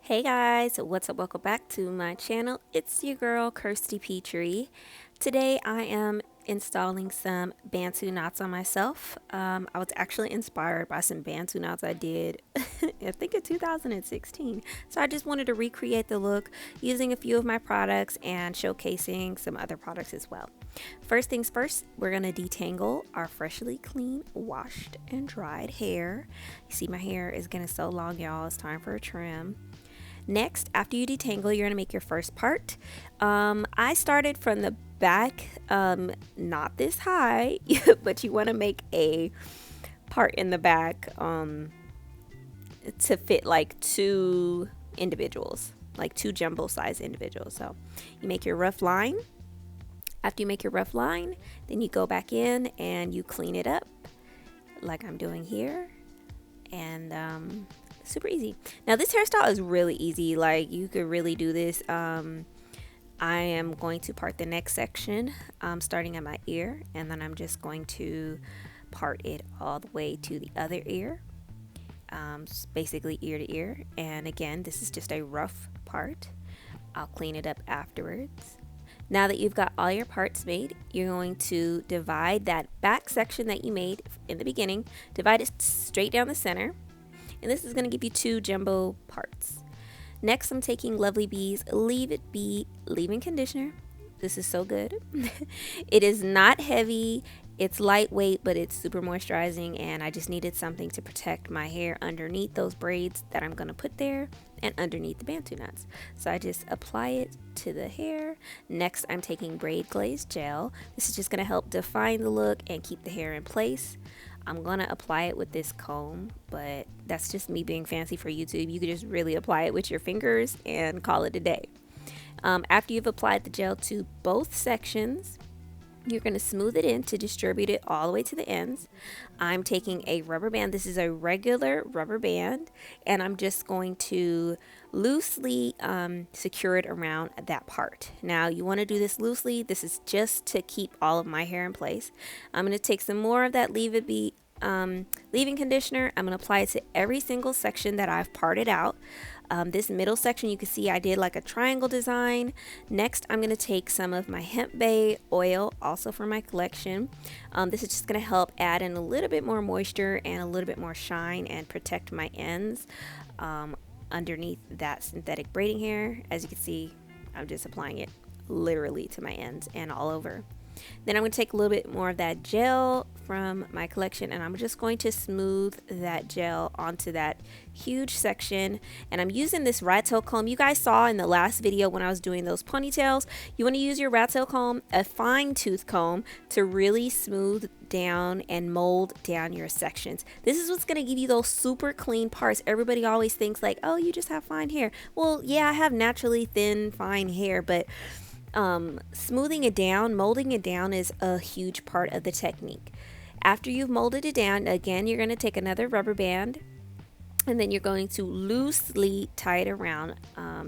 Hey guys, what's up? Welcome back to my channel. It's your girl Kirsty Petrie. Today I am installing some Bantu knots on myself. I was actually inspired by some Bantu knots I did I think in 2016. So I just wanted to recreate the look using a few of my products and showcasing some other products as well. First things first, we're going to detangle our freshly clean, washed and dried hair. You see my hair is getting so long, y'all. It's time for a trim. Next, after you detangle, you're going to make your first part. I started from the back, not this high, but you want to make a part in the back to fit like two individuals, like two jumbo size individuals. So you make your rough line. After you make your rough line, then you go back in and you clean it up like I'm doing here. And super easy. Now this hairstyle is really easy, like you could really do this. I am going to part the next section starting at my ear, and then I'm just going to part it all the way to the other ear, basically ear to ear. And again, this is just a rough part. I'll clean it up afterwards. Now that you've got all your parts made, you're going to divide that back section that you made in the beginning, divide it straight down the center. And this is going to give you two jumbo parts. Next, I'm taking Lovely Bee's Leave It Be leave-in conditioner. This is so good. It is not heavy, it's lightweight, but it's super moisturizing, and I just needed something to protect my hair underneath those braids that I'm going to put there and underneath the Bantu knots. So I just apply it to the hair. Next, I'm taking Braid Glaze Gel. This is just going to help define the look and keep the hair in place. I'm going to apply it with this comb, but that's just me being fancy for YouTube. You could just really apply it with your fingers and call it a day. After you've applied the gel to both sections, you're going to smooth it in to distribute it all the way to the ends. I'm taking a rubber band. This is a regular rubber band, and I'm just going to loosely secure it around that part. Now you want to do this loosely. This is just to keep all of my hair in place. I'm going to take some more of that Leave It Be leave-in conditioner. I'm going to apply it to every single section that I've parted out. This middle section, you can see I did like a triangle design. Next, I'm going to take some of my hemp bay oil, also from my collection. This is just going to help add in a little bit more moisture and a little bit more shine and protect my ends underneath that synthetic braiding hair. As you can see, I'm just applying it literally to my ends and all over. Then I'm going to take a little bit more of that gel from my collection, and I'm just going to smooth that gel onto that huge section. And I'm using this rat tail comb. You guys saw in the last video when I was doing those ponytails, you want to use your rat tail comb, a fine tooth comb, to really smooth down and mold down your sections. This is what's going to give you those super clean parts. Everybody always thinks like, oh, you just have fine hair. Well, yeah, I have naturally thin, fine hair, but smoothing it down, molding it down is a huge part of the technique. After you've molded it down, again, you're going to take another rubber band, and then you're going to loosely tie it around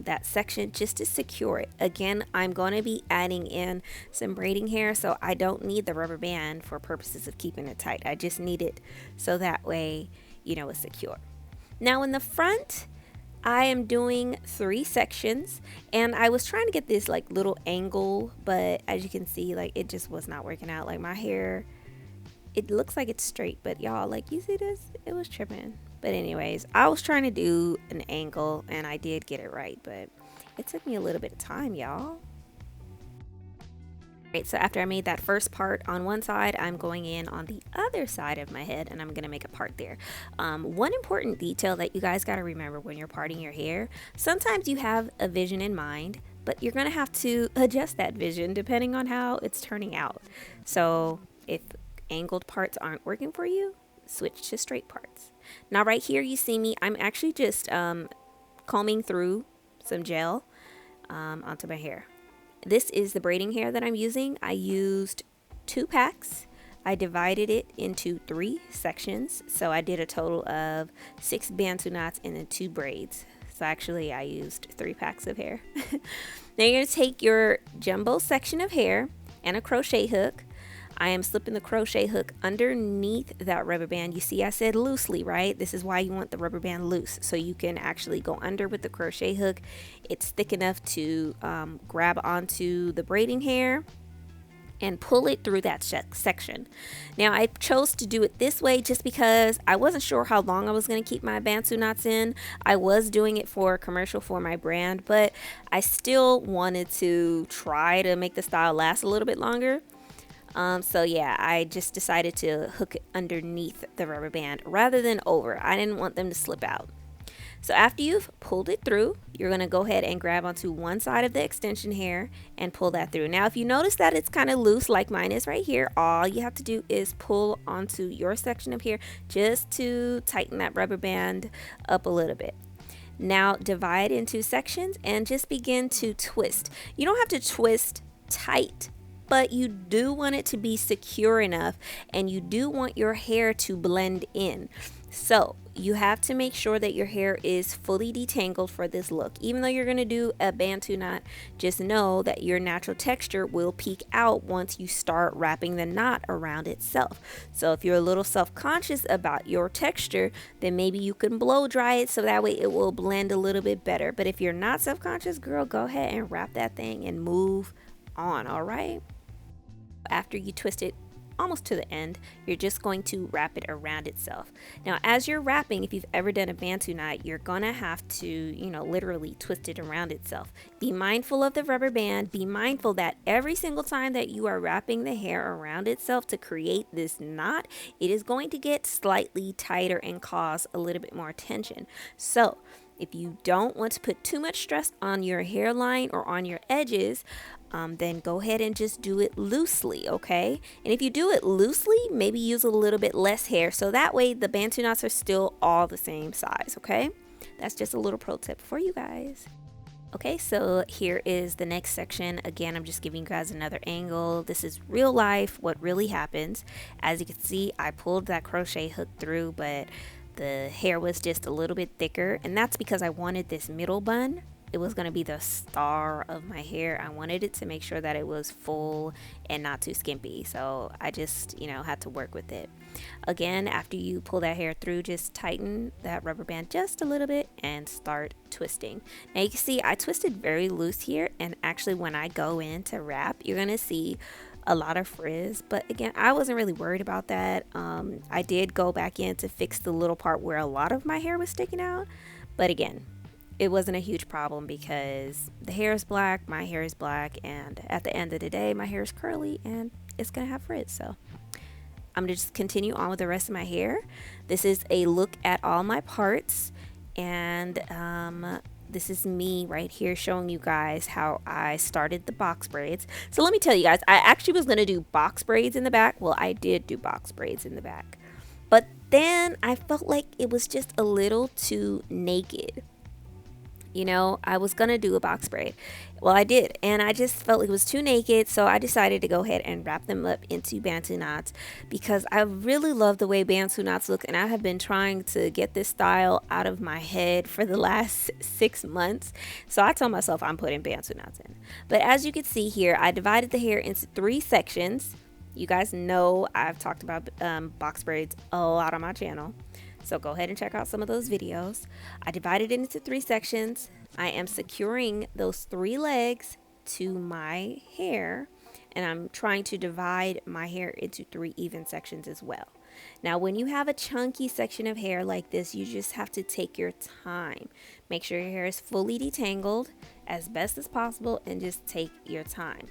that section just to secure it. Again, I'm going to be adding in some braiding hair, so I don't need the rubber band for purposes of keeping it tight. I just need it so that way, you know, it's secure. Now in the front, I am doing 3 sections, and I was trying to get this like little angle, but as you can see, like it just was not working out. Like my hair, it looks like it's straight, but y'all, like, you see this, it was tripping. But anyways, I was trying to do an angle and I did get it right, but it took me a little bit of time, y'all. Right, so after I made that first part on one side, I'm going in on the other side of my head, and I'm going to make a part there. One important detail that you guys got to remember when you're parting your hair, sometimes you have a vision in mind, but you're going to have to adjust that vision depending on how it's turning out. So if angled parts aren't working for you, switch to straight parts. Now right here you see me, I'm actually just combing through some gel onto my hair. This is the braiding hair that I'm using. I used 2 packs. I divided it into 3 sections. So I did a total of 6 Bantu knots and then 2 braids. So actually I used 3 packs of hair. Now you're going to take your jumbo section of hair and a crochet hook. I am slipping the crochet hook underneath that rubber band. You see I said loosely, right? This is why you want the rubber band loose, so you can actually go under with the crochet hook. It's thick enough to grab onto the braiding hair and pull it through that section. Now I chose to do it this way just because I wasn't sure how long I was going to keep my Bantu knots in. I was doing it for a commercial for my brand, but I still wanted to try to make the style last a little bit longer. So yeah, I just decided to hook it underneath the rubber band rather than over. I didn't want them to slip out. So after you've pulled it through, you're going to go ahead and grab onto one side of the extension hair and pull that through. Now, if you notice that it's kind of loose like mine is right here, all you have to do is pull onto your section of hair just to tighten that rubber band up a little bit. Now divide into sections and just begin to twist. You don't have to twist tight, but you do want it to be secure enough, and you do want your hair to blend in. So you have to make sure that your hair is fully detangled for this look. Even though you're going to do a Bantu knot, just know that your natural texture will peek out once you start wrapping the knot around itself. So if you're a little self-conscious about your texture, then maybe you can blow dry it so that way it will blend a little bit better. But if you're not self-conscious, girl, go ahead and wrap that thing and move on, all right? After you twist it almost to the end, you're just going to wrap it around itself. Now, as you're wrapping, if you've ever done a Bantu knot, you're gonna have to, literally twist it around itself. Be mindful of the rubber band. Be mindful that every single time that you are wrapping the hair around itself to create this knot, it is going to get slightly tighter and cause a little bit more tension. So if you don't want to put too much stress on your hairline or on your edges, then go ahead and just do it loosely, okay? And if you do it loosely, maybe use a little bit less hair, so that way the Bantu knots are still all the same size, okay? That's just a little pro tip for you guys. Okay, so here is the next section. Again, I'm just giving you guys another angle. This is real life, what really happens. As you can see, I pulled that crochet hook through, but the hair was just a little bit thicker, and that's because I wanted this middle bun. It was going to be the star of my hair. I wanted it to make sure that it was full and not too skimpy. So I just, had to work with it. Again, after you pull that hair through, just tighten that rubber band just a little bit and start twisting. Now you can see I twisted very loose here, and actually when I go in to wrap, you're going to see a lot of frizz, but again, I wasn't really worried about that. I did go back in to fix the little part where a lot of my hair was sticking out, but again, it wasn't a huge problem because the hair is black, my hair is black, and at the end of the day, my hair is curly and it's gonna have frizz. So I'm gonna just continue on with the rest of my hair. This is a look at all my parts, and this is me right here showing you guys how I started the box braids. So let me tell you guys, I actually was gonna do box braids in the back. Well, I did do box braids in the back, but then I felt like it was just a little too naked. I was gonna do a box braid. Well, I did, and I just felt like it was too naked, so I decided to go ahead and wrap them up into Bantu knots because I really love the way Bantu knots look, and I have been trying to get this style out of my head for the last 6 months. So I told myself I'm putting Bantu knots in. But as you can see here, I divided the hair into 3 sections. You guys know I've talked about box braids a lot on my channel. So go ahead and check out some of those videos. I divided it into 3 sections. I am securing those 3 legs to my hair, and I'm trying to divide my hair into 3 even sections as well. Now, when you have a chunky section of hair like this, you just have to take your time. Make sure your hair is fully detangled as best as possible, and just take your time.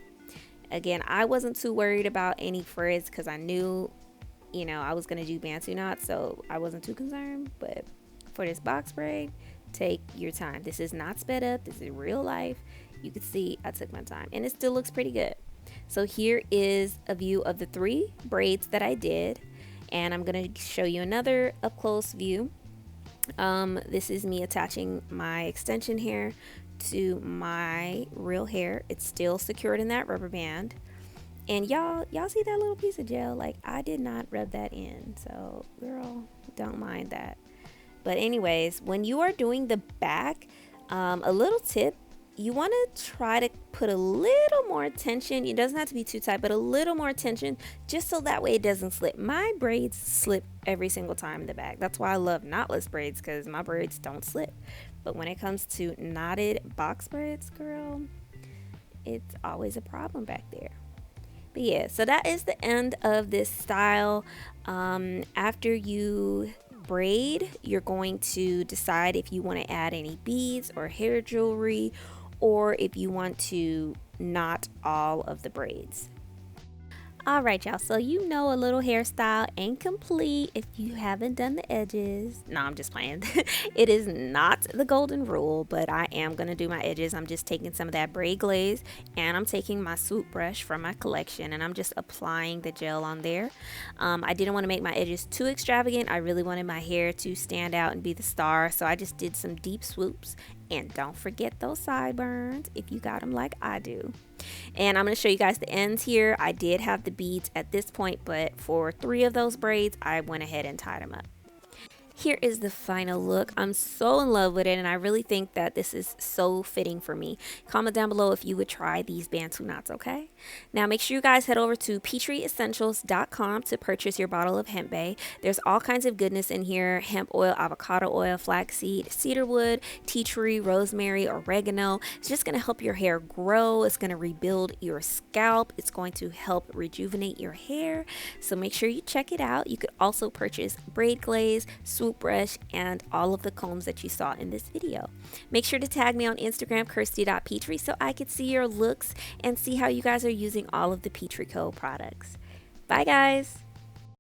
Again, I wasn't too worried about any frizz because I knew I was going to do Bantu knots, so I wasn't too concerned. But for this box braid, take your time. This is not sped up. This is real life. You can see I took my time, and it still looks pretty good. So here is a view of the 3 braids that I did, and I'm going to show you another up close view. This is me attaching my extension hair to my real hair. It's still secured in that rubber band. And y'all see that little piece of gel? Like, I did not rub that in, so girl, don't mind that. But anyways, when you are doing the back, a little tip you want to try to put a little more tension. It doesn't have to be too tight, but a little more tension, just so that way it doesn't slip. My braids slip every single time in the back. That's why I love knotless braids, because my braids don't slip. But when it comes to knotted box braids, girl, it's always a problem back there. But yeah, so that is the end of this style. After you braid, you're going to decide if you want to add any beads or hair jewelry, or if you want to knot all of the braids. All right, y'all, so you know a little hairstyle ain't complete if you haven't done the edges. No, I'm just playing. It is not the golden rule, but I am going to do my edges. I'm just taking some of that braid glaze, and I'm taking my swoop brush from my collection, and I'm just applying the gel on there. I didn't want to make my edges too extravagant. I really wanted my hair to stand out and be the star, so I just did some deep swoops. And don't forget those sideburns if you got them like I do. And I'm going to show you guys the ends here. I did have the beads at this point, but for 3 of those braids, I went ahead and tied them up. Here is the final look. I'm so in love with it, and I really think that this is so fitting for me. Comment down below if you would try these Bantu knots, okay? Now make sure you guys head over to peachtreeessentials.com to purchase your bottle of hemp bay. There's all kinds of goodness in here: hemp oil, avocado oil, flaxseed, cedarwood, tea tree, rosemary, oregano. It's just going to help your hair grow. It's going to rebuild your scalp. It's going to help rejuvenate your hair. So make sure you check it out. You could also purchase braid glaze, swoop brush, and all of the combs that you saw in this video. Make sure to tag me on Instagram, kirsty.petrie, so I could see your looks and see how you guys are using all of the Petrie Co products. Bye guys.